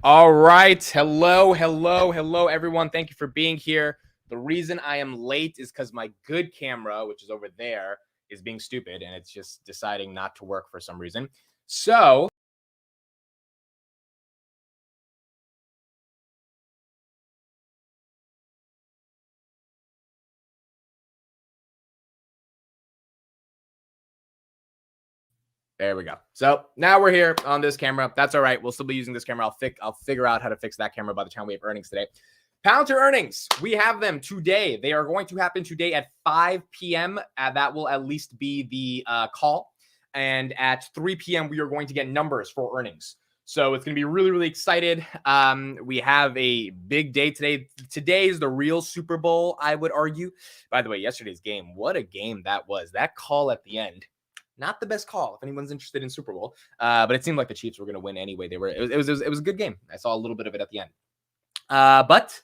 All right. Hello, everyone. Thank you for being here. The reason I am late is because my good camera, which is over there, is being stupid and it's just deciding not to work for some reason. So, there we go. So now we're here on this camera. That's all right. We'll still be using this camera. I'll figure out how to fix that camera by the time we have earnings today. Palantir earnings, we have them today. They are going to happen today at 5 p.m. That will at least be the call. And at 3 p.m., we are going to get numbers for earnings. So it's going to be really, really excited. We have a big day today. Today is the real Super Bowl, I would argue. By the way, yesterday's game, what a game that was. That call at the end, not the best call if anyone's interested in Super Bowl, but it seemed like the Chiefs were going to win anyway. It was a good game. I saw a little bit of it at the end. But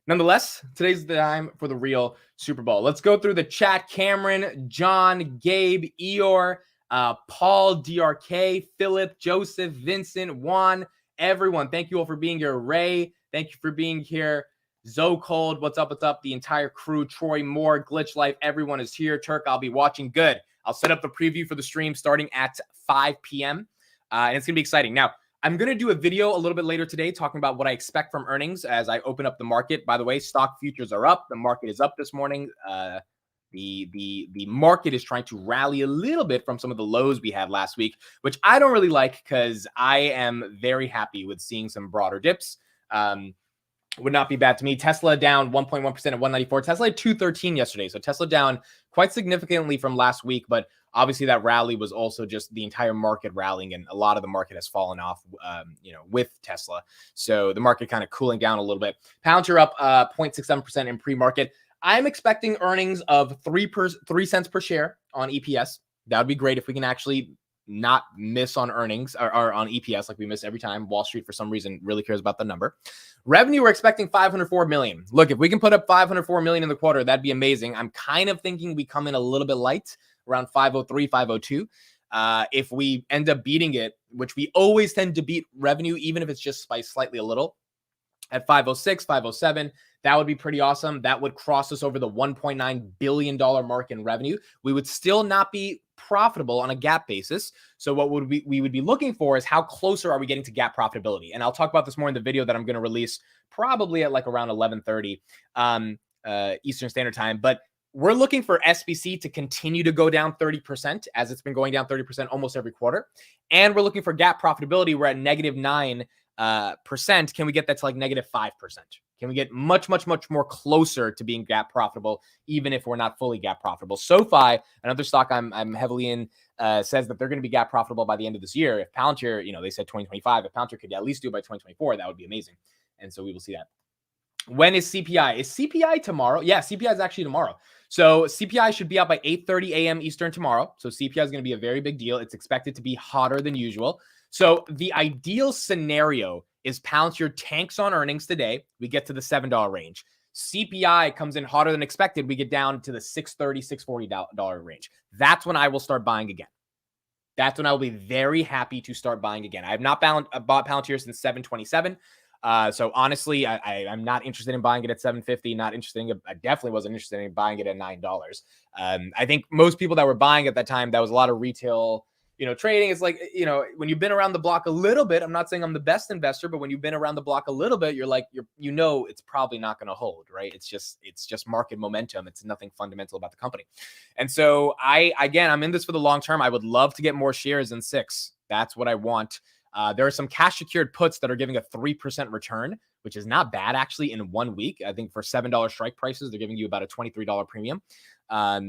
nonetheless, today's the time for the real Super Bowl. Let's go through the chat. Cameron, John, Gabe, Eeyore, Paul, DRK, Philip, Joseph, Vincent, Juan, everyone. Thank you all for being here. Ray, thank you for being here. Zocold, what's up? What's up? The entire crew, Troy Moore, Glitch Life, everyone is here. Turk, I'll be watching. Good. I'll set up the preview for the stream starting at 5 p.m. And it's going to be exciting. Now, I'm going to do a video a little bit later today talking about what I expect from earnings as I open up the market. By the way, stock futures are up. The market is up this morning. The market is trying to rally a little bit from some of the lows we had last week, which I don't really like because I am very happy with seeing some broader dips. Would not be bad to me. Tesla down 1.1% at 194. Tesla had 213 yesterday. So Tesla down quite significantly from last week. But obviously that rally was also just the entire market rallying. And a lot of the market has fallen off, with Tesla. So the market kind of cooling down a little bit. Palantir up 0.67% in pre-market. I'm expecting earnings of 3 cents per share on EPS. That would be great if we can actually not miss on earnings or on EPS like we miss every time. Wall Street, for some reason, really cares about the number. Revenue, we're expecting 504 million. Look, if we can put up 504 million in the quarter, that'd be amazing. I'm kind of thinking we come in a little bit light, around 503, 502. If we end up beating it, which we always tend to beat revenue, even if it's just by slightly a little, at 506, 507, that would be pretty awesome. That would cross us over the $1.9 billion mark in revenue. We would still not be profitable on a GAAP basis. So what we would be looking for is how closer are we getting to GAAP profitability? And I'll talk about this more in the video that I'm going to release probably at like around 11:30 Eastern Standard Time. But we're looking for SBC to continue to go down 30% as it's been going down 30% almost every quarter. And we're looking for GAAP profitability. We're at -9%. Can we get that to like -5%? Can we get much more closer to being GAAP profitable, even if we're not fully GAAP profitable? SoFi, another stock I'm heavily in, says that they're going to be GAAP profitable by the end of this year. If Palantir, they said 2025, if Palantir could at least do it by 2024, that would be amazing. And so we will see that. When is CPI? Is CPI tomorrow? Yeah, CPI is actually tomorrow. So CPI should be out by 8:30 a.m. Eastern tomorrow. So CPI is going to be a very big deal. It's expected to be hotter than usual. So the ideal scenario is Palantir tanks on earnings today. We get to the $7 range. CPI comes in hotter than expected. We get down to the $630, $640 range. That's when I will start buying again. That's when I will be very happy to start buying again. I have not bought Palantir since 727. So honestly, I'm not interested in buying it at 750. Not interested in it. I definitely wasn't interested in buying it at $9. I think most people that were buying at that time, that was a lot of retail, trading. Is like, when you've been around the block a little bit, I'm not saying I'm the best investor, but when you've been around the block a little bit, you're like, it's probably not going to hold, right? It's just market momentum. It's nothing fundamental about the company. And so I'm in this for the long term. I would love to get more shares in 6. That's what I want. There are some cash secured puts that are giving a 3% return, which is not bad actually in 1 week. I think for $7 strike prices, they're giving you about a $23 premium.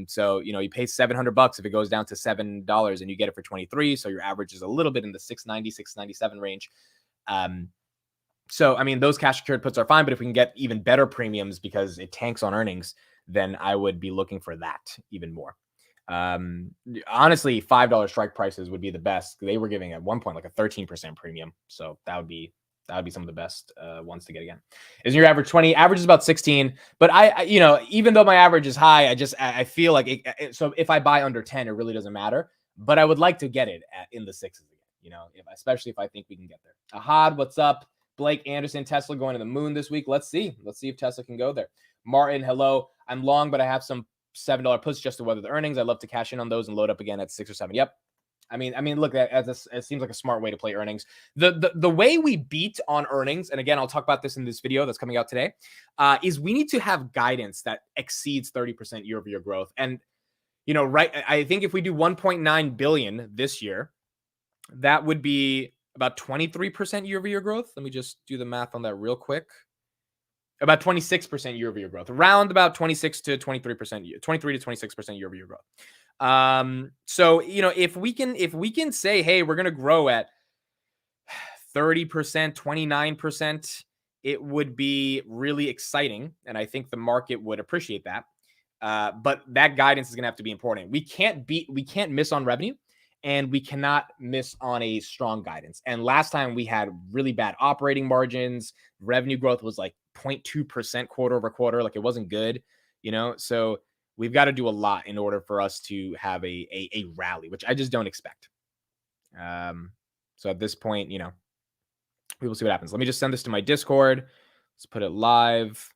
So, you pay $700 if it goes down to $7 and you get it for 23. So your average is a little bit in the 690, 697 range. So, I mean, those cash secured puts are fine, but if we can get even better premiums because it tanks on earnings, then I would be looking for that even more. Honestly, $5 strike prices would be the best. They were giving at one point like a 13% premium. So that would be some of the best ones to get again. Isn't your average 20? Average is about 16. But I even though my average is high, I feel like so if I buy under 10, it really doesn't matter. But I would like to get it in the 6s again, especially if I think we can get there. Ahad, what's up? Blake Anderson, Tesla going to the moon this week. Let's see. Let's see if Tesla can go there. Martin, hello. I'm long, but I have some $7 puts just to weather the earnings. I'd love to cash in on those and load up again at 6 or 7. Yep. I mean, look, it seems like a smart way to play earnings. The way we beat on earnings, and again, I'll talk about this in this video that's coming out today, is we need to have guidance that exceeds 30% year-over-year growth. And, you know, right, I think if we do 1.9 billion this year, that would be about 23% year-over-year growth. Let me just do the math on that real quick. About 26% year-over-year growth, around about 26 to 23%, 23 to 26% year-over-year growth. So, you know, if we can say, hey, we're going to grow at 30%, 29%, it would be really exciting. And I think the market would appreciate that. But that guidance is going to have to be important. We can't miss on revenue, and we cannot miss on a strong guidance. And last time we had really bad operating margins. Revenue growth was like 0.2% quarter over quarter. Like, it wasn't good, you know? So we've got to do a lot in order for us to have a rally, which I just don't expect. So at this point, you know, we will see what happens. Let me just send this to my Discord. Let's put it live.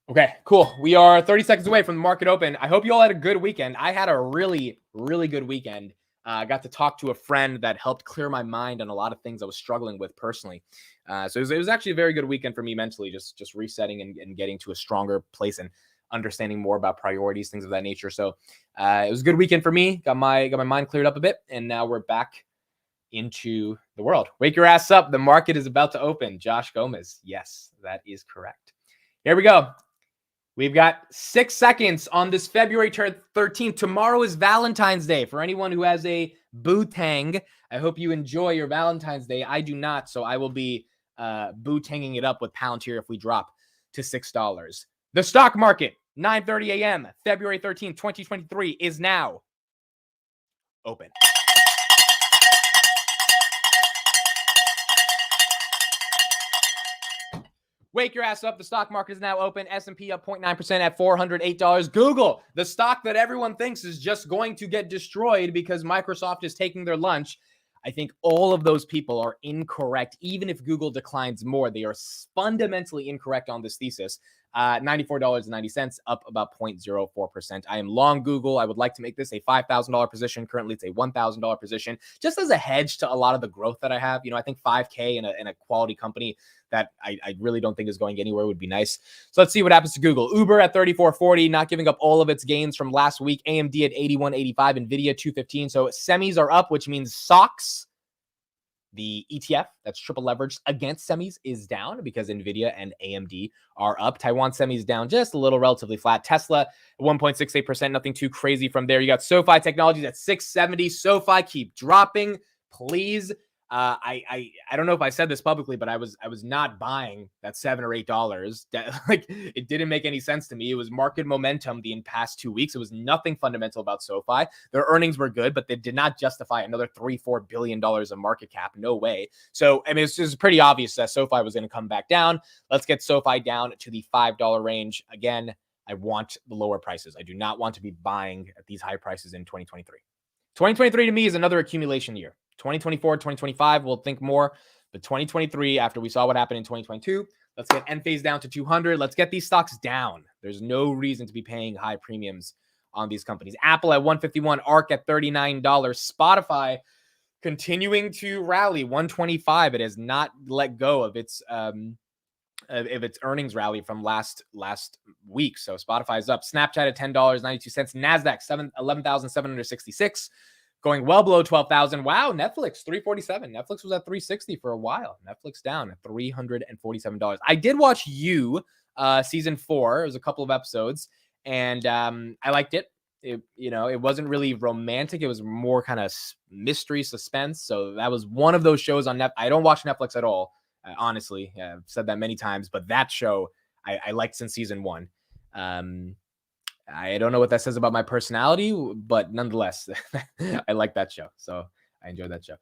Okay, cool. We are 30 seconds away from the market open. I hope you all had a good weekend. I had a really, really good weekend. I got to talk to a friend that helped clear my mind on a lot of things I was struggling with personally. So it was actually a very good weekend for me mentally, just resetting and getting to a stronger place and understanding more about priorities, things of that nature. So it was a good weekend for me. Got my mind cleared up a bit, and now we're back into the world. Wake your ass up. The market is about to open. Josh Gomez. Yes, that is correct. Here we go. We've got 6 seconds on this February 13th. Tomorrow is Valentine's Day. For anyone who has a boo-tang, I hope you enjoy your Valentine's Day. I do not, so I will be boo-tanging it up with Palantir if we drop to $6. The stock market, 9:30 a.m., February 13th, 2023, is now open. Wake your ass up. The stock market is now open. S&P up 0.9% at $408. Google, the stock that everyone thinks is just going to get destroyed because Microsoft is taking their lunch. I think all of those people are incorrect. Even if Google declines more, they are fundamentally incorrect on this thesis. $94.90, up about 0.04%. I am long Google. I would like to make this a $5,000 position. Currently, it's a $1,000 position, just as a hedge to a lot of the growth that I have. You know, I think 5K in a quality company that I really don't think is going anywhere would be nice. So let's see what happens to Google. Uber at 34.40, not giving up all of its gains from last week. AMD at 81.85, Nvidia 215. So semis are up, which means stocks. The ETF that's triple leveraged against semis is down because Nvidia and AMD are up. Taiwan semis down just a little, relatively flat. Tesla 1.68%, nothing too crazy from there. You got SoFi Technologies at 670. SoFi, keep dropping, please. I don't know if I said this publicly, but I was not buying that $7 or $8. Like, it didn't make any sense to me. It was market momentum the past 2 weeks. It was nothing fundamental about SoFi. Their earnings were good, but they did not justify another $3-4 billion of market cap. No way. So, I mean, it's just pretty obvious that SoFi was going to come back down. Let's get SoFi down to the $5 range. Again, I want the lower prices. I do not want to be buying at these high prices in 2023. 2023 to me is another accumulation year. 2024, 2025, we'll think more. But 2023, after we saw what happened in 2022, let's get Enphase down to 200. Let's get these stocks down. There's no reason to be paying high premiums on these companies. Apple at 151, ARK at $39, Spotify continuing to rally 125. It has not let go of its earnings rally from last week. So Spotify is up. Snapchat at $10.92. NASDAQ 11,766. Going well below 12,000. Wow, Netflix, $347. Netflix was at $360 for a while. Netflix down at $347. I did watch You, season 4. It was a couple of episodes, and I liked it. It wasn't really romantic. It was more kind of mystery suspense. So that was one of those shows on Netflix. I don't watch Netflix at all, honestly. I've said that many times, but that show I liked since season 1. I don't know what that says about my personality, but nonetheless, I like that show. So I enjoyed that show.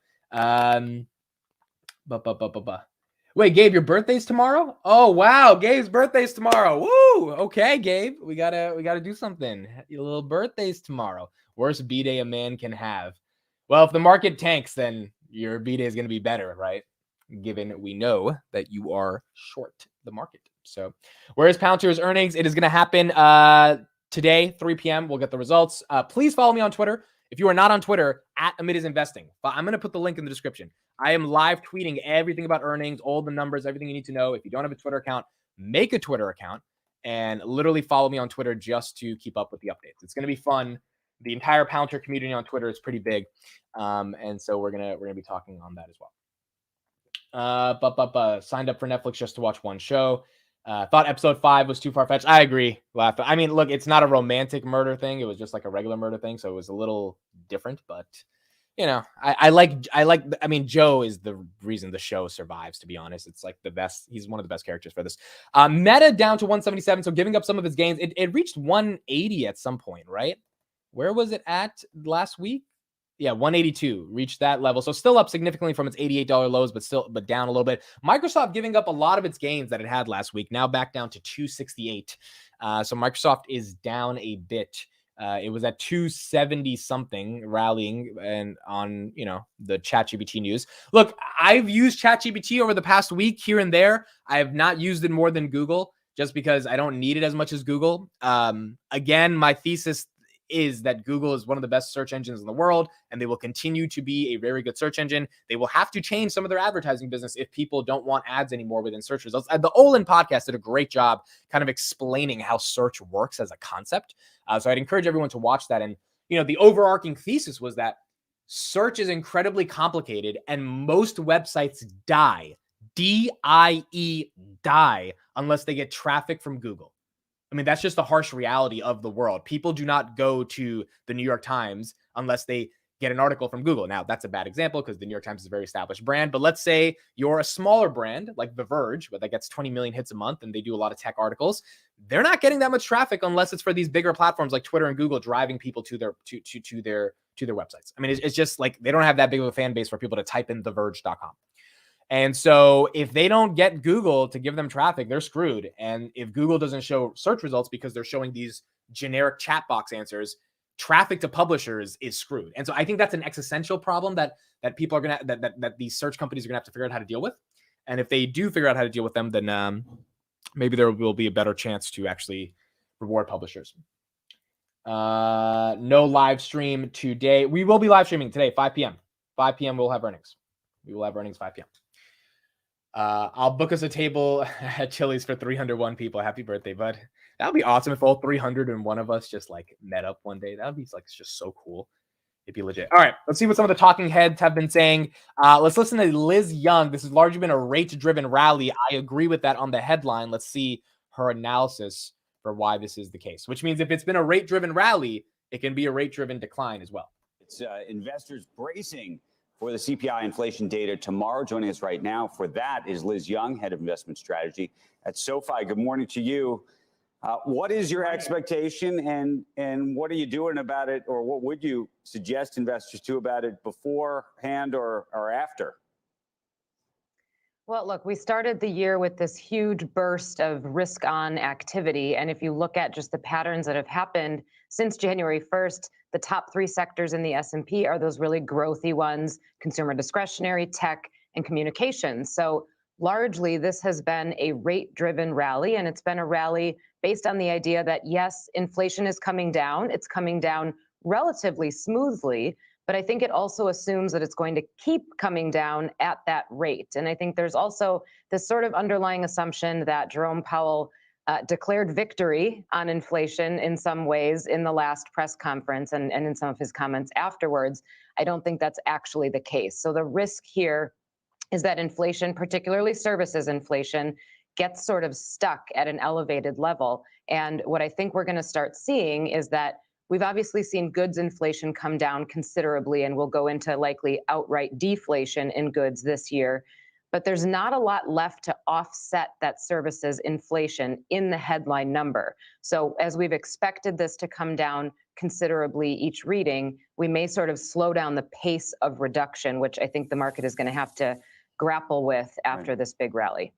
Wait, Gabe, your birthday's tomorrow? Oh, wow. Gabe's birthday's tomorrow. Woo! Okay, Gabe. We gotta do something. Your little birthday's tomorrow. Worst B-day a man can have. Well, if the market tanks, then your B-day is gonna be better, right? given we know that you are short the market. So where's Palantir's earnings? It is going to happen today, 3 p.m. We'll get the results. Please follow me on Twitter. If you are not on Twitter, @AmitIsInvesting. I'm going to put the link in the description. I am live tweeting everything about earnings, all the numbers, everything you need to know. If you don't have a Twitter account, make a Twitter account and literally follow me on Twitter just to keep up with the updates. It's going to be fun. The entire Palantir community on Twitter is pretty big. And so we're going to be talking on that as well. Signed up for Netflix just to watch one show. Thought episode 5 was too far-fetched. I agree. I mean, look, it's not a romantic murder thing. It was just like a regular murder thing. So it was a little different, but I mean, Joe is the reason the show survives, to be honest. It's like the best. He's one of the best characters for this. Meta down to 177. So giving up some of his gains. It reached 180 at some point, right? Where was it at last week? Yeah, 182 reached that level. So still up significantly from its $88 lows, but down a little bit. Microsoft giving up a lot of its gains that it had last week, now back down to 268. So Microsoft is down a bit. It was at 270 something, rallying and on, the ChatGPT news. Look, I've used ChatGPT over the past week here and there. I have not used it more than Google just because I don't need it as much as Google. Again, my thesis is that Google is one of the best search engines in the world, and they will continue to be a very good search engine. They will have to change some of their advertising business if people don't want ads anymore within search results. The Olin podcast did a great job kind of explaining how search works as a concept. So I'd encourage everyone to watch that. And, the overarching thesis was that search is incredibly complicated, and most websites die, D-I-E, die, unless they get traffic from Google. I mean, that's just the harsh reality of the world. People do not go to the New York Times unless they get an article from Google. Now, that's a bad example because the New York Times is a very established brand. But let's say you're a smaller brand like The Verge, but that gets 20 million hits a month and they do a lot of tech articles. They're not getting that much traffic unless it's for these bigger platforms like Twitter and Google driving people to their websites. I mean, it's just like they don't have that big of a fan base for people to type in theverge.com. And so if they don't get Google to give them traffic, they're screwed. And if Google doesn't show search results because they're showing these generic chat box answers, traffic to publishers is screwed. And so I think that's an existential problem that people are going to, that these search companies are going to have to figure out how to deal with. And if they do figure out how to deal with them, then maybe there will be a better chance to actually reward publishers. No live stream today. We will be live streaming today, 5 p.m. 5 p.m. we'll have earnings. We will have earnings 5 p.m. I'll book us a table at Chili's for 301 people. Happy birthday, bud. That would be awesome if all 301 of us just like met up one day. That would be like just so cool. It'd be legit. All right, let's see what some of the talking heads have been saying. Let's listen to Liz Young. This has largely been a rate-driven rally. I agree with that on the headline. Let's see her analysis for why this is the case, which means if it's been a rate-driven rally, it can be a rate-driven decline as well. It's investors bracing for the CPI inflation data tomorrow. Joining us right now for that is Liz Young, head of investment strategy at SoFi. Good morning to you. What is your expectation and what are you doing about it, or what would you suggest investors do about it beforehand or after? Well, look, we started the year with this huge burst of risk-on activity. And if you look at just the patterns that have happened since January 1st, the top 3 sectors in the S&P are those really growthy ones: consumer discretionary, tech, and communications. So largely, this has been a rate-driven rally, and it's been a rally based on the idea that, yes, inflation is coming down. It's coming down relatively smoothly, but I think it also assumes that it's going to keep coming down at that rate. And I think there's also this sort of underlying assumption that Jerome Powell declared victory on inflation in some ways in the last press conference and in some of his comments afterwards. I don't think that's actually the case. So the risk here is that inflation, particularly services inflation, gets sort of stuck at an elevated level. And what I think we're going to start seeing is that we've obviously seen goods inflation come down considerably, and we'll go into likely outright deflation in goods this year. But there's not a lot left to offset that services inflation in the headline number. So as we've expected this to come down considerably each reading, we may sort of slow down the pace of reduction, which I think the market is going to have to grapple with after this big rally.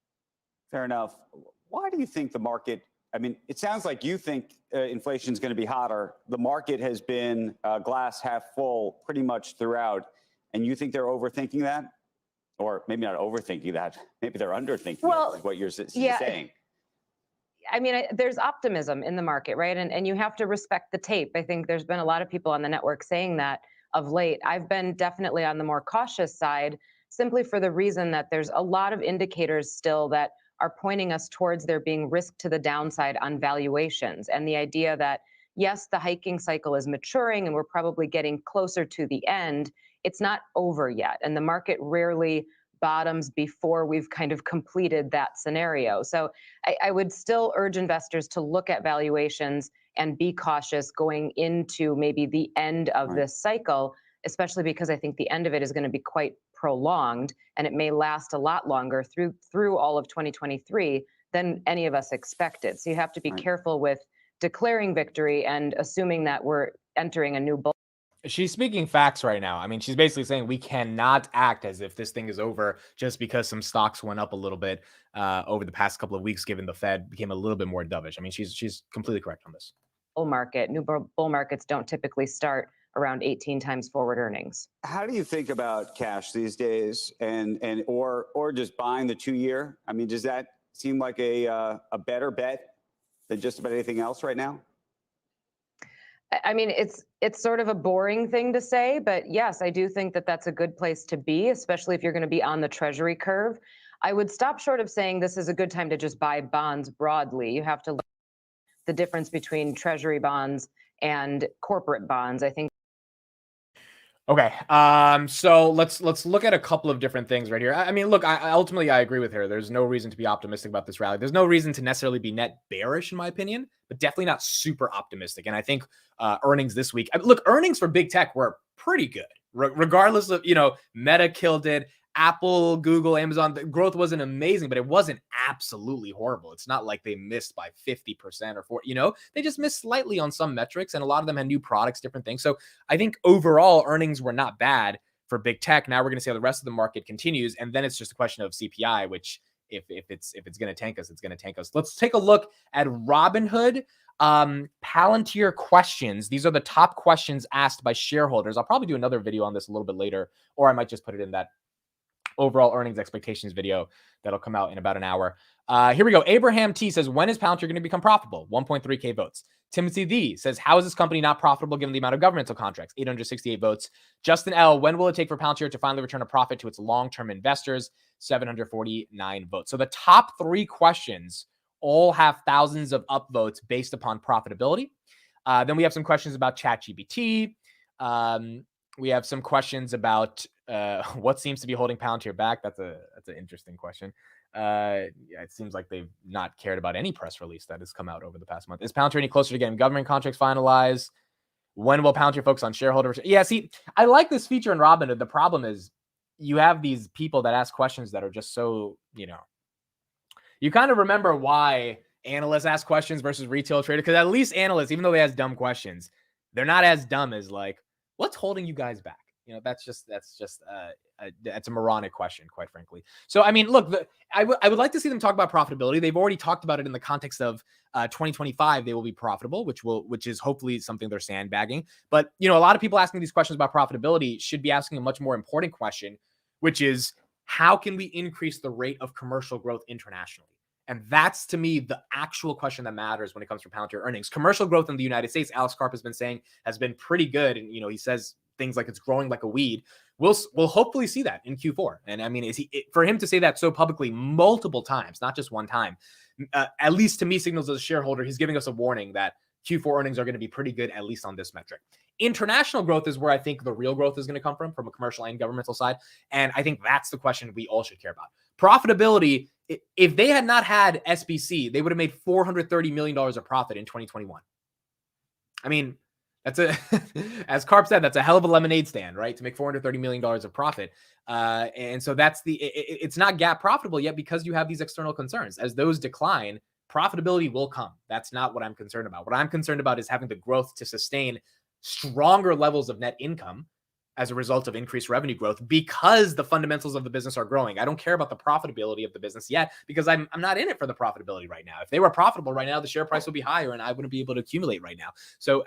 Fair enough. Why do you think the market, I mean, it sounds like you think inflation is going to be hotter. The market has been glass half full pretty much throughout, and you think they're overthinking that? Or maybe not overthinking that. Maybe they're underthinking Well, is what you're yeah. saying. I mean, there's optimism in the market, right? And you have to respect the tape. I think there's been a lot of people on the network saying that of late. I've been definitely on the more cautious side, simply for the reason that there's a lot of indicators still that are pointing us towards there being risk to the downside on valuations. And the idea that, yes, the hiking cycle is maturing and we're probably getting closer to the end, it's not over yet. And the market rarely bottoms before we've kind of completed that scenario. So I would still urge investors to look at valuations and be cautious going into maybe the end of this cycle, especially because I think the end of it is going to be quite prolonged and it may last a lot longer through all of 2023 than any of us expected. So you have to be careful with declaring victory and assuming that we're entering a new bull. She's speaking facts right now. I mean, she's basically saying we cannot act as if this thing is over just because some stocks went up a little bit over the past couple of weeks, given the Fed became a little bit more dovish. I mean, she's completely correct on this. Bull market. New bull markets don't typically start around 18 times forward earnings. How do you think about cash these days, or just buying the 2-year? I mean, does that seem like a better bet than just about anything else right now? I mean, it's sort of a boring thing to say, but yes, I do think that that's a good place to be, especially if you're going to be on the treasury curve. I would stop short of saying this is a good time to just buy bonds broadly. You have to look at the difference between treasury bonds and corporate bonds. I think. Okay, so let's look at a couple of different things right here. I mean, look, I ultimately agree with her. There's no reason to be optimistic about this rally. There's no reason to necessarily be net bearish, in my opinion, but definitely not super optimistic. And I think earnings this week, look, earnings for big tech were pretty good, regardless of, Meta killed it. Apple, Google, Amazon, the growth wasn't amazing, but it wasn't absolutely horrible. It's not like they missed by 50% or 40%, they just missed slightly on some metrics, and a lot of them had new products, different things. So I think overall earnings were not bad for big tech. Now we're going to see how the rest of the market continues. And then it's just a question of CPI, which if it's going to tank us, it's going to tank us. Let's take a look at Robinhood. Palantir questions. These are the top questions asked by shareholders. I'll probably do another video on this a little bit later, or I might just put it in that overall earnings expectations video that'll come out in about an hour. Here we go. Abraham T says, when is Palantir going to become profitable? 1.3K votes. Timothy D says, how is this company not profitable given the amount of governmental contracts? 868 votes. Justin L, when will it take for Palantir to finally return a profit to its long-term investors? 749 votes. So the top 3 questions all have thousands of upvotes based upon profitability. Then we have some questions about ChatGPT. We have some questions about what seems to be holding Palantir back. That's an interesting question. It seems like they've not cared about any press release that has come out over the past month. Is Palantir any closer to getting government contracts finalized? When will Palantir focus on shareholders? Yeah, see, I like this feature in Robinhood. The problem is you have these people that ask questions that are just so, you kind of remember why analysts ask questions versus retail trader, because at least analysts, even though they ask dumb questions, they're not as dumb as like, what's holding you guys back? That's a moronic question, quite frankly. So, I mean, look, I would like to see them talk about profitability. They've already talked about it in the context of 2025. They will be profitable, which is hopefully something they're sandbagging. But, a lot of people asking these questions about profitability should be asking a much more important question, which is how can we increase the rate of commercial growth internationally? And that's, to me, the actual question that matters when it comes to Palantir earnings. Commercial growth in the United States, Alex Karp has been saying, has been pretty good. And, he says things like it's growing like a weed. We'll hopefully see that in Q4. And I mean, for him to say that so publicly multiple times, not just one time, at least to me signals as a shareholder, he's giving us a warning that Q4 earnings are going to be pretty good, at least on this metric. International growth is where I think the real growth is going to come from a commercial and governmental side. And I think that's the question we all should care about. Profitability, if they had not had SBC, they would have made $430 million of profit in 2021. I mean, as Karp said, that's a hell of a lemonade stand, right? To make $430 million of profit. And so it's not GAAP profitable yet because you have these external concerns. As those decline, profitability will come. That's not what I'm concerned about. What I'm concerned about is having the growth to sustain stronger levels of net income as a result of increased revenue growth, because the fundamentals of the business are growing. I don't care about the profitability of the business yet because I'm not in it for the profitability right now. If they were profitable right now, the share price would be higher and I wouldn't be able to accumulate right now. So,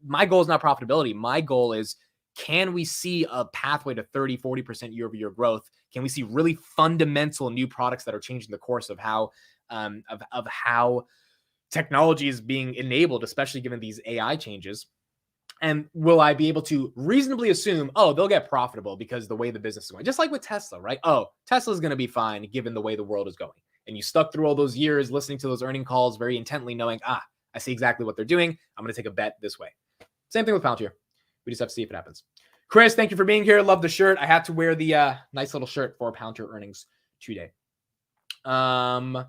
my goal is not profitability. My goal is can we see a pathway to 30-40% year-over-year growth? Can we see really fundamental new products that are changing the course of how how technology is being enabled, especially given these AI changes? And will I be able to reasonably assume, oh, they'll get profitable because the way the business is going? Just like with Tesla, right? Oh, Tesla's going to be fine given the way the world is going. And you stuck through all those years listening to those earning calls very intently, knowing, I see exactly what they're doing. I'm going to take a bet this way. Same thing with Palantir. We just have to see if it happens. Chris, thank you for being here. Love the shirt. I had to wear the nice little shirt for Palantir earnings today. I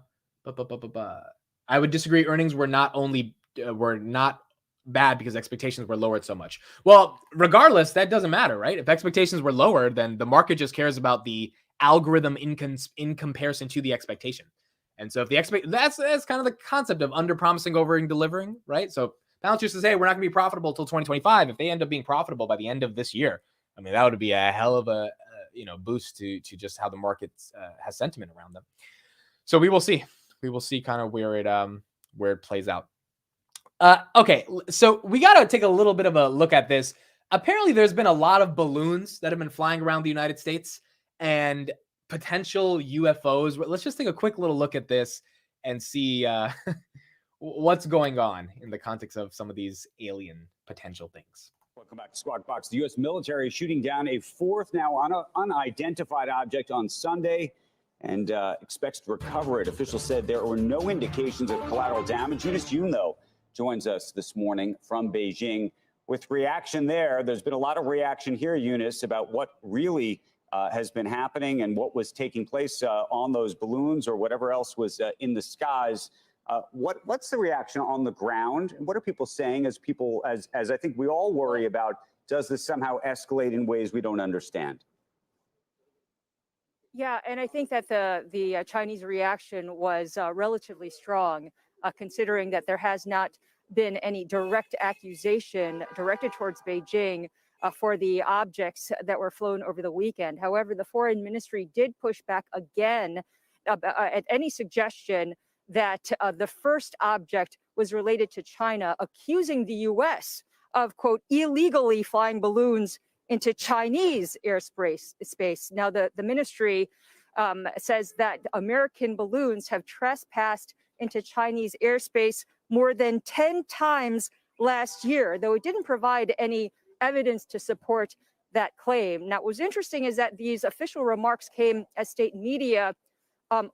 would disagree. Earnings were not bad because expectations were lowered so much. Well, regardless, that doesn't matter, right? If expectations were lowered, then the market just cares about the algorithm in comparison to the expectation. And so if the that's kind of the concept of under promising, over delivering, right? So Palantir says, hey, we're not going to be profitable until 2025. If they end up being profitable by the end of this year, I mean, that would be a hell of a boost to just how the market has sentiment around them. So we will see. We will see kind of where it plays out. Okay, so we got to take a little bit of a look at this. Apparently, there's been a lot of balloons that have been flying around the United States and potential UFOs. Let's just take a quick little look at this and see what's going on in the context of some of these alien potential things. Welcome back to Squawk Box. The U.S. military is shooting down a fourth now unidentified object on Sunday and expects to recover it. Officials said there were no indications of collateral damage. Eunice Yoon, though, joins us this morning from Beijing with reaction there. There's been a lot of reaction here, Eunice, about what really has been happening and what was taking place on those balloons or whatever else was in the skies. What's the reaction on the ground? And what are people saying as I think we all worry about, does this somehow escalate in ways we don't understand? Yeah, and I think that the Chinese reaction was relatively strong, considering that there has not been any direct accusation directed towards Beijing for the objects that were flown over the weekend. However, the foreign ministry did push back again at any suggestion that the first object was related to China, accusing the U.S. of, quote, illegally flying balloons into Chinese airspace. Now, the ministry says that American balloons have trespassed into Chinese airspace more than 10 times last year, though it didn't provide any evidence to support that claim. Now, what was interesting is that these official remarks came as state media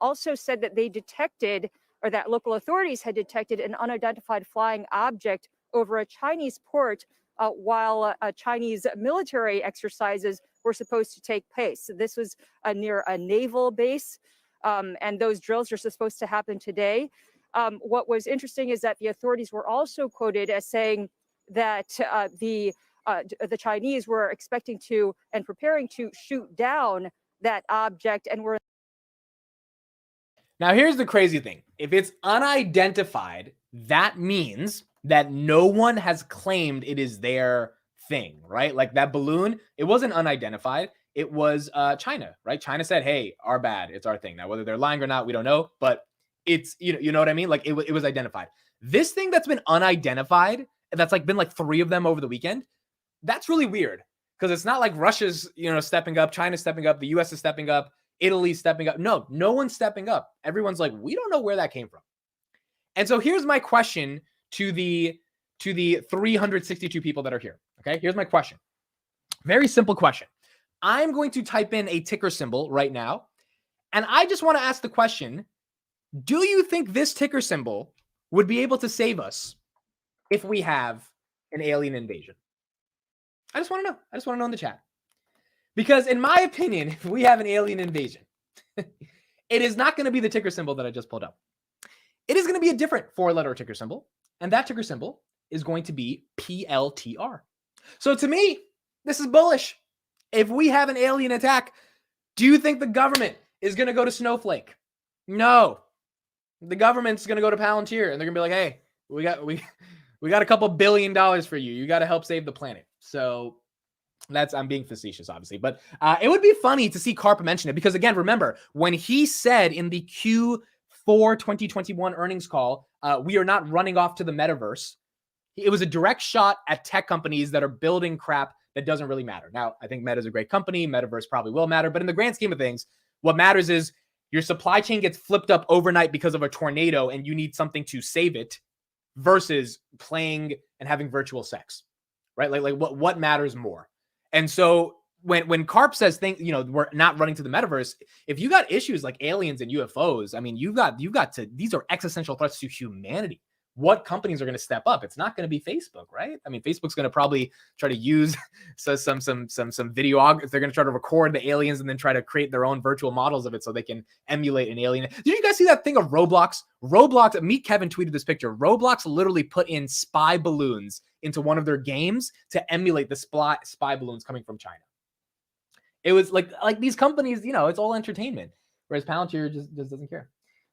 also said that they detected, or that local authorities had detected, an unidentified flying object over a Chinese port while Chinese military exercises were supposed to take place. So this was near a naval base, and those drills are supposed to happen today. What was interesting is that the authorities were also quoted as saying that the Chinese were expecting to and preparing to shoot down that object and were. Now, here's the crazy thing. If it's unidentified, that means that no one has claimed it is their thing, right? Like that balloon, it wasn't unidentified. It was China, right? China said, hey, our bad. It's our thing. Now, whether they're lying or not, we don't know, but it's, you know what I mean? Like it was identified. This thing that's been unidentified, that's like been like 3 of them over the weekend, that's really weird because it's not like Russia's, stepping up, China's stepping up, the US is stepping up, Italy's stepping up. No one's stepping up. Everyone's like, we don't know where that came from. And so here's my question to the 362 people that are here. Okay, here's my question. Very simple question. I'm going to type in a ticker symbol right now, and I just want to ask the question, do you think this ticker symbol would be able to save us if we have an alien invasion? I just want to know. I just want to know in the chat. Because in my opinion, if we have an alien invasion, it is not going to be the ticker symbol that I just pulled up. It is going to be a different 4-letter ticker symbol, and that ticker symbol is going to be PLTR. So to me, this is bullish. If we have an alien attack, do you think the government is going to go to Snowflake? No. The government's going to go to Palantir, and they're going to be like, hey, we got a couple $1 billion for you. You got to help save the planet. So I'm being facetious, obviously, but it would be funny to see Karp mention it because, again, remember when he said in the Q4 2021 earnings call, we are not running off to the metaverse. It was a direct shot at tech companies that are building crap that doesn't really matter. Now, I think Meta is a great company. Metaverse probably will matter. But in the grand scheme of things, what matters is your supply chain gets flipped up overnight because of a tornado and you need something to save it versus playing and having virtual sex, right? Like what matters more? And so when Karp says we're not running to the metaverse, if you got issues like aliens and UFOs, I mean, you've got to, these are existential threats to humanity. What companies are going to step up? It's not going to be Facebook, right? I mean, Facebook's going to probably try to use some video. They're going to try to record the aliens and then try to create their own virtual models of it so they can emulate an alien. Did you guys see that thing of Roblox? Meet Kevin tweeted this picture. Roblox literally put in spy balloons into one of their games to emulate the spy balloons coming from China. It was like these companies, it's all entertainment, whereas Palantir just doesn't care.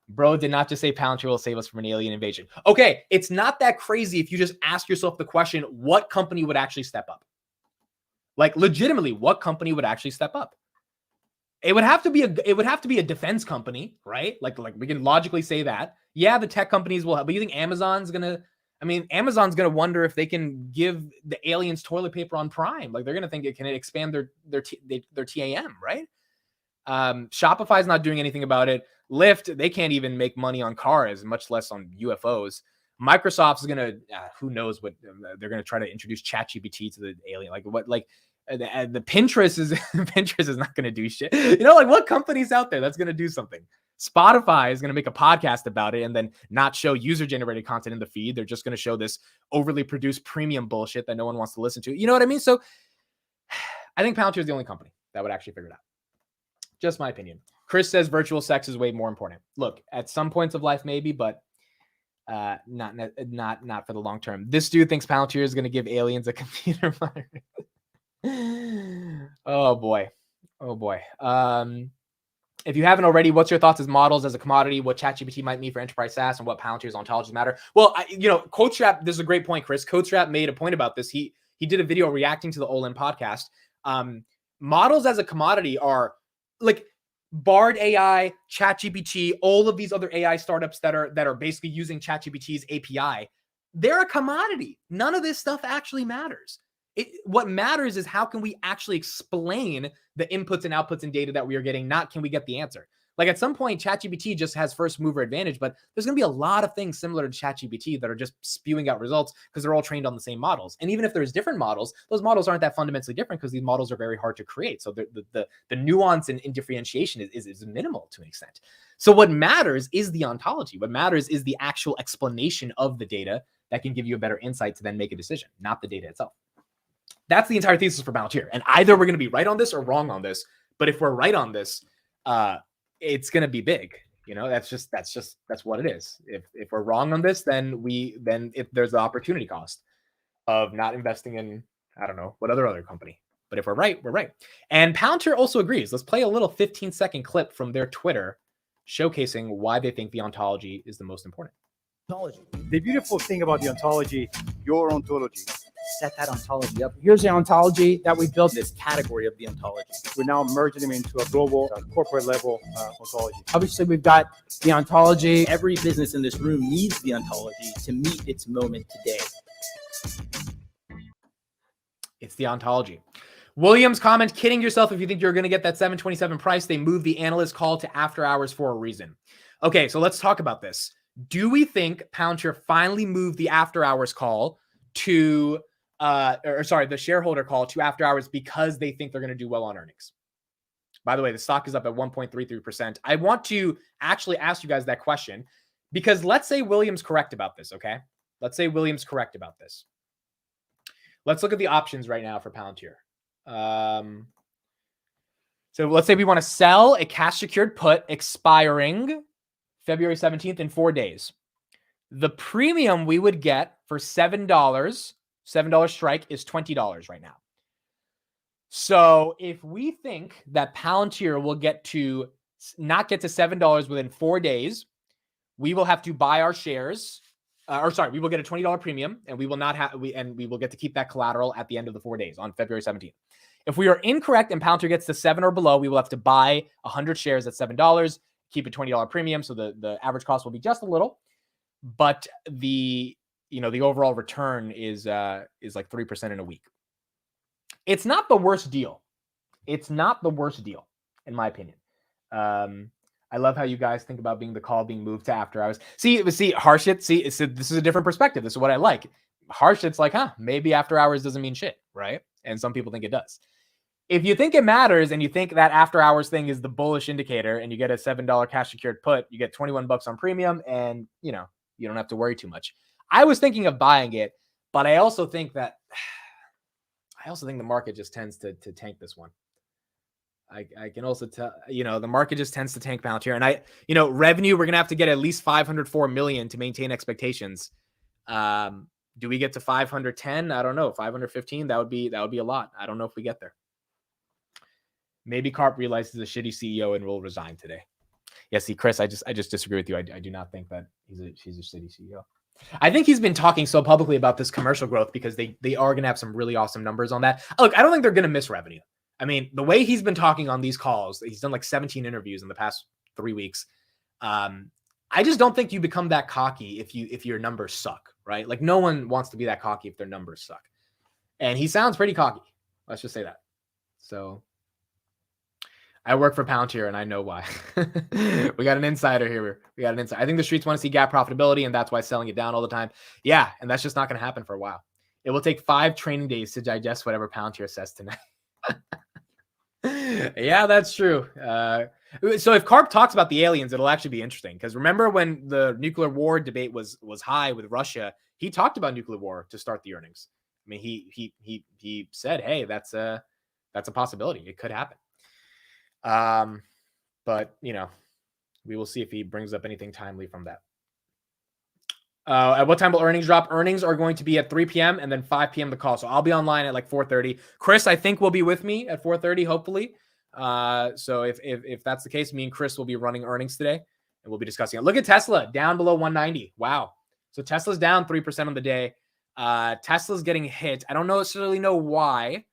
Bro did not just say Palantir will save us from an alien invasion. Okay, it's not that crazy if you just ask yourself the question, what company would actually step up? Like legitimately, what company would actually step up? It would have to be a defense company, right? Like we can logically say that. Yeah, the tech companies will have, but you think Amazon's gonna wonder if they can give the aliens toilet paper on Prime. Like they're gonna think it can expand their TAM, right? Shopify's not doing anything about it. Lyft, they can't even make money on cars, much less on UFOs. Microsoft's gonna, who knows what they're gonna try to introduce ChatGPT to the alien. The Pinterest is not gonna do shit. What company's out there that's gonna do something? Spotify is gonna make a podcast about it and then not show user-generated content in the feed. They're just gonna show this overly produced premium bullshit that no one wants to listen to. You know what I mean? So I think Palantir is the only company that would actually figure it out. Just my opinion. Chris says virtual sex is way more important. Look, at some points of life, maybe, but not for the long term. This dude thinks Palantir is going to give aliens a computer monitor. Oh boy. If you haven't already, what's your thoughts as models as a commodity? What ChatGPT might mean for enterprise SaaS and what Palantir's ontologies matter? Well, CodeStrap. This is a great point, Chris. CodeStrap made a point about this. He did a video reacting to the Olin podcast. Models as a commodity are like Bard AI, ChatGPT, all of these other AI startups that are basically using ChatGPT's API. They're a commodity. None of this stuff actually matters. What matters is how can we actually explain the inputs and outputs and data that we are getting, not can we get the answer. Like at some point, ChatGPT just has first mover advantage, but there's going to be a lot of things similar to ChatGPT that are just spewing out results because they're all trained on the same models. And even if there's different models, those models aren't that fundamentally different because these models are very hard to create. So the nuance and differentiation is minimal to an extent. So what matters is the ontology. What matters is the actual explanation of the data that can give you a better insight to then make a decision, not the data itself. That's the entire thesis for Palantir. And either we're going to be right on this or wrong on this. But if we're right on this, it's going to be big. That's what it is. If we're wrong on this, then if there's the opportunity cost of not investing in, I don't know, what other company. But if we're right, we're right. And Palantir also agrees. Let's play a little 15-second clip from their Twitter showcasing why they think the ontology is the most important. Ontology. The beautiful thing about the ontology, your ontology, set that ontology up. Here's the ontology that we built, this category of the ontology. We're now merging them into a global corporate level ontology. Obviously, we've got the ontology. Every business in this room needs the ontology to meet its moment today. It's the ontology. Williams comment, kidding yourself if you think you're going to get that 727 price. They moved the analyst call to after hours for a reason. Okay, so let's talk about this. Do we think Palantir finally moved the after hours call to the shareholder call to after hours because they think they're going to do well on earnings? By the way, the stock is up at 1.33%. I want to actually ask you guys that question because let's say Williams correct about this, okay? Let's say Williams correct about this. Let's look at the options right now for Palantir. So let's say we want to sell a cash secured put expiring February 17th in 4 days. The premium we would get for $7 strike is $20 right now. So if we think that Palantir will not get to $7 within 4 days, we will have to buy our shares. We will get a $20 premium and we will get to keep that collateral at the end of the 4 days on February 17th. If we are incorrect and Palantir gets to 7 or below, we will have to buy 100 shares at $7, keep a $20 premium. So the average cost will be just a little, but the overall return is like 3% in a week. It's not the worst deal. It's not the worst deal, in my opinion. I love how you guys think about the call being moved to after hours. See, Harshit, this is a different perspective. This is what I like. Harshit's like, maybe after hours doesn't mean shit, right? And some people think it does. If you think it matters and you think that after hours thing is the bullish indicator and you get a $7 cash secured put, you get 21 bucks on premium and, you don't have to worry too much. I was thinking of buying it, but I also think the market just tends to tank this one. I can also tell, the market just tends to tank Palantir. And revenue, we're going to have to get at least 504 million to maintain expectations. Do we get to 510? I don't know. 515? That would be a lot. I don't know if we get there. Maybe Karp realizes he's a shitty CEO and will resign today. Yeah, see, Chris, I just disagree with you. I do not think that he's a shitty CEO. I think he's been talking so publicly about this commercial growth because they are going to have some really awesome numbers on that. Look, I don't think they're going to miss revenue. I mean, the way he's been talking on these calls, he's done like 17 interviews in the past 3 weeks. I just don't think you become that cocky if your numbers suck, right? Like no one wants to be that cocky if their numbers suck. And he sounds pretty cocky. Let's just say that. So I work for Palantir and I know why. We got an insider here. I think the streets want to see gap profitability and that's why selling it down all the time. Yeah. And that's just not going to happen for a while. It will take 5 training days to digest whatever Palantir says tonight. Yeah, that's true. So if Karp talks about the aliens, it'll actually be interesting because remember when the nuclear war debate was high with Russia, he talked about nuclear war to start the earnings. I mean, he said, "Hey, that's a possibility. It could happen." But we will see if he brings up anything timely from that. At what time will earnings drop? Earnings are going to be at 3 p.m. and then 5 p.m. the call. So I'll be online at like 4:30. Chris, I think, will be with me at 4:30, hopefully. So if that's the case, me and Chris will be running earnings today and we'll be discussing it. Look at Tesla down below 190. Wow. So Tesla's down 3% on the day. Tesla's getting hit. I don't necessarily know why.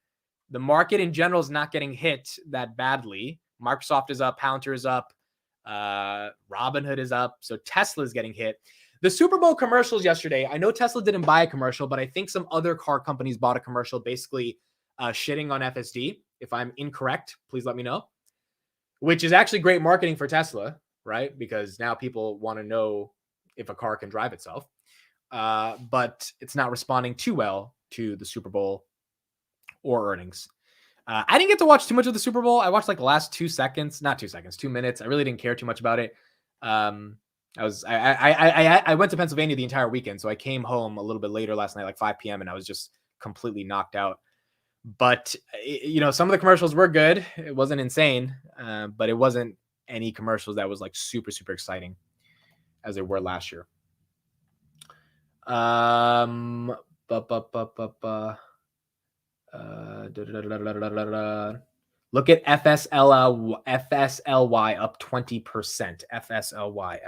The market in general is not getting hit that badly. Microsoft is up. Palantir is up. Robinhood is up. So Tesla is getting hit. The Super Bowl commercials yesterday, I know Tesla didn't buy a commercial, but I think some other car companies bought a commercial basically shitting on FSD. If I'm incorrect, please let me know. Which is actually great marketing for Tesla, right? Because now people want to know if a car can drive itself. But it's not responding too well to the Super Bowl or earnings. I didn't get to watch too much of the Super Bowl. I watched like the last 2 minutes. I really didn't care too much about it. I went to Pennsylvania the entire weekend, so I came home a little bit later last night, like 5 p.m., and I was just completely knocked out. But some of the commercials were good. It wasn't insane, but it wasn't any commercials that was like super, super exciting as they were last year. Look at FSLY up 20%. FSLY.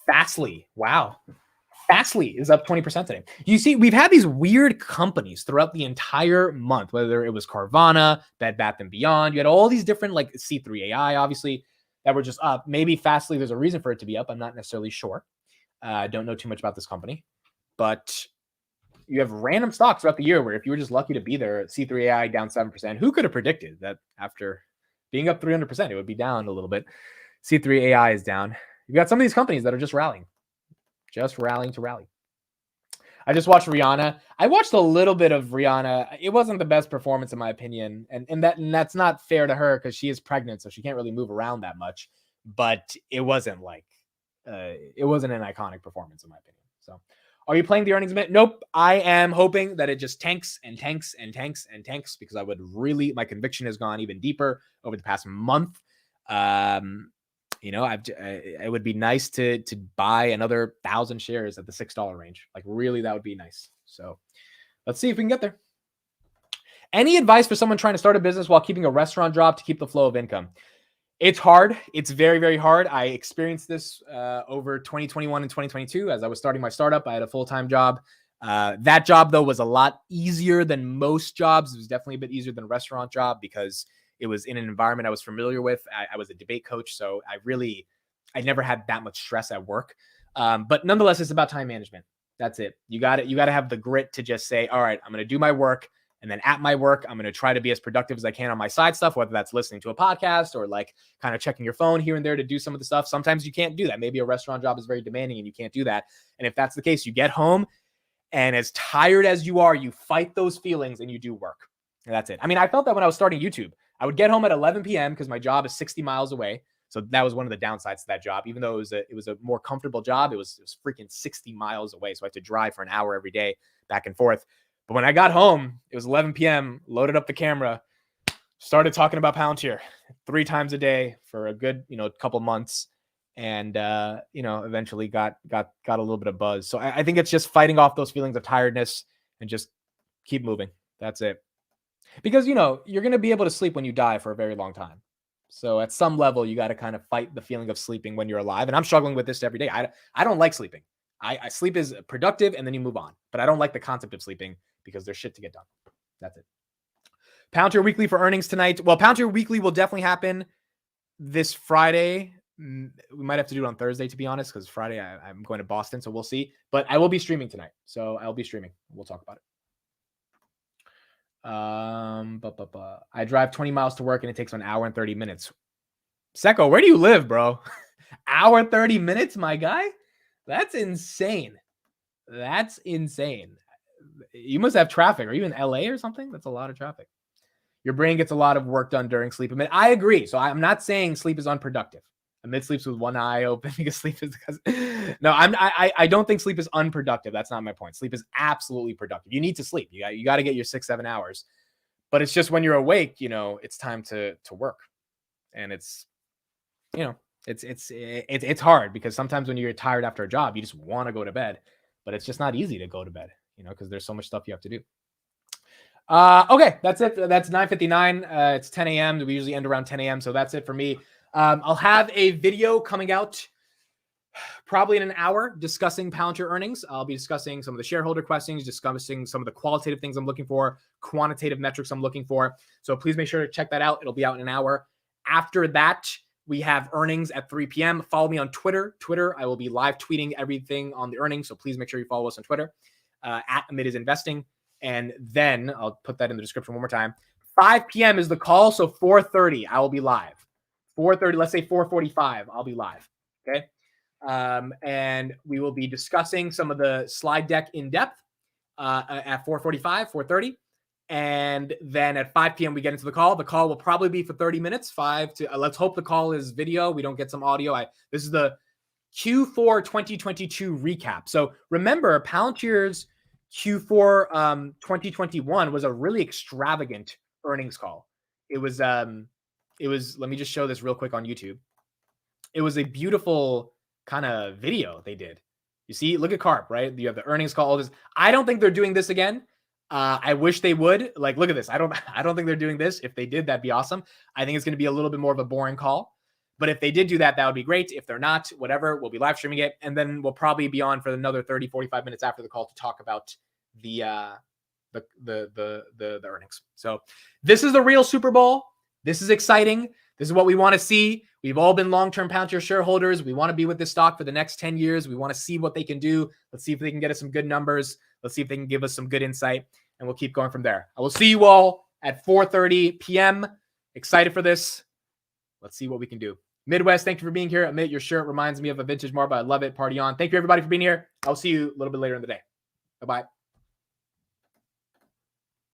Fastly. Wow. Fastly is up 20% today. You see, we've had these weird companies throughout the entire month, whether it was Carvana, Bed Bath & Beyond. You had all these different, like C3 AI, obviously, that were just up. Maybe Fastly, there's a reason for it to be up. I'm not necessarily sure. I don't know too much about this company. But you have random stocks throughout the year where if you were just lucky to be there, C3 AI down 7%. Who could have predicted that after being up 300%, it would be down a little bit? C3 AI is down. You've got some of these companies that are just rallying to rally. I just watched Rihanna. I watched a little bit of Rihanna. It wasn't the best performance in my opinion. And that's not fair to her because she is pregnant, so she can't really move around that much. But it wasn't it wasn't an iconic performance in my opinion. So are you playing the earnings event? Nope. I am hoping that it just tanks and tanks and tanks and tanks because my conviction has gone even deeper over the past month. It would be nice to buy another 1,000 shares at the $6 range. Like really, that would be nice. So let's see if we can get there. Any advice for someone trying to start a business while keeping a restaurant job to keep the flow of income? It's hard. It's very, very hard. I experienced this over 2021 and 2022 as I was starting my startup. I had a full-time job. That job, though, was a lot easier than most jobs. It was definitely a bit easier than a restaurant job because it was in an environment I was familiar with. I was a debate coach, so I never had that much stress at work. But nonetheless, it's about time management. That's it. You got to have the grit to just say, all right, I'm going to do my work. And then at my work, I'm going to try to be as productive as I can on my side stuff, whether that's listening to a podcast or like kind of checking your phone here and there to do some of the stuff. Sometimes you can't do that. Maybe a restaurant job is very demanding and you can't do that. And if that's the case, you get home and as tired as you are, you fight those feelings and you do work. And that's it. I mean, I felt that when I was starting YouTube. I would get home at 11 p.m. because my job is 60 miles away. So that was one of the downsides to that job. Even though it was a more comfortable job, it was freaking 60 miles away. So I had to drive for an hour every day back and forth. But when I got home, it was 11 p.m., loaded up the camera, started talking about Palantir 3 times a day for a good, couple months. And, eventually got a little bit of buzz. So I think it's just fighting off those feelings of tiredness and just keep moving. That's it. Because, you're going to be able to sleep when you die for a very long time. So at some level, you got to kind of fight the feeling of sleeping when you're alive. And I'm struggling with this every day. I don't like sleeping. I sleep is productive and then you move on. But I don't like the concept of sleeping because there's shit to get done. That's it. Palantir Weekly for earnings tonight. Well, Palantir Weekly will definitely happen this Friday. We might have to do it on Thursday, to be honest, because Friday I'm going to Boston. So we'll see. But I will be streaming tonight. So I'll be streaming. We'll talk about it. I drive 20 miles to work and it takes 1 hour and 30 minutes. Secco, where do you live, bro? Hour 30 minutes, my guy? That's insane. That's insane. You must have traffic. Are you in LA or something? That's a lot of traffic. Your brain gets a lot of work done during sleep. I agree. So I'm not saying sleep is unproductive. Amid sleeps with one eye open because sleep is no, I don't think sleep is unproductive. That's not my point. Sleep is absolutely productive. You need to sleep. You got to get your 6-7 hours, but it's just when you're awake, it's time to work. And it's hard because sometimes when you're tired after a job, you just want to go to bed, but it's just not easy to go to bed, because there's so much stuff you have to do. Okay, that's it. That's 9:59. It's 10 a.m. We usually end around 10 a.m. So that's it for me. I'll have a video coming out probably in an hour discussing Palantir earnings. I'll be discussing some of the shareholder questions, discussing some of the qualitative things I'm looking for, quantitative metrics I'm looking for. So please make sure to check that out. It'll be out in an hour. After that, we have earnings at 3 p.m. Follow me on Twitter. I will be live tweeting everything on the earnings. So please make sure you follow us on Twitter at Amid is Investing. And then I'll put that in the description one more time. 5 p.m. is the call. So 4:30, I will be live. 4:30, let's say 4:45, I'll be live. Okay. And we will be discussing some of the slide deck in depth at 4:45, 4:30. And then at 5 p.m., we get into the call. The call will probably be for 30 minutes, let's hope the call is video. We don't get some audio. This is the Q4 2022 recap. So remember, Palantir's Q4 2021 was a really extravagant earnings call. It was, let me just show this real quick on YouTube. It was a beautiful kind of video they did. You see, look at Carp, right? You have the earnings call, all this. I don't think they're doing this again. I wish they would. Like, look at this. I don't think they're doing this. If they did, that'd be awesome. I think it's going to be a little bit more of a boring call. But if they did do that, that would be great. If they're not, whatever, we'll be live streaming it. And then we'll probably be on for another 30, 45 minutes after the call to talk about the earnings. So this is the real Super Bowl. This is exciting. This is what we want to see. We've all been long-term Palantir shareholders. We want to be with this stock for the next 10 years. We want to see what they can do. Let's see if they can get us some good numbers. Let's see if they can give us some good insight, and we'll keep going from there. I will see you all at 4:30 p.m. Excited for this. Let's see what we can do. Midwest, thank you for being here. Admit your shirt reminds me of a vintage marble. I love it. Party on. Thank you, everybody, for being here. I'll see you a little bit later in the day. Bye-bye.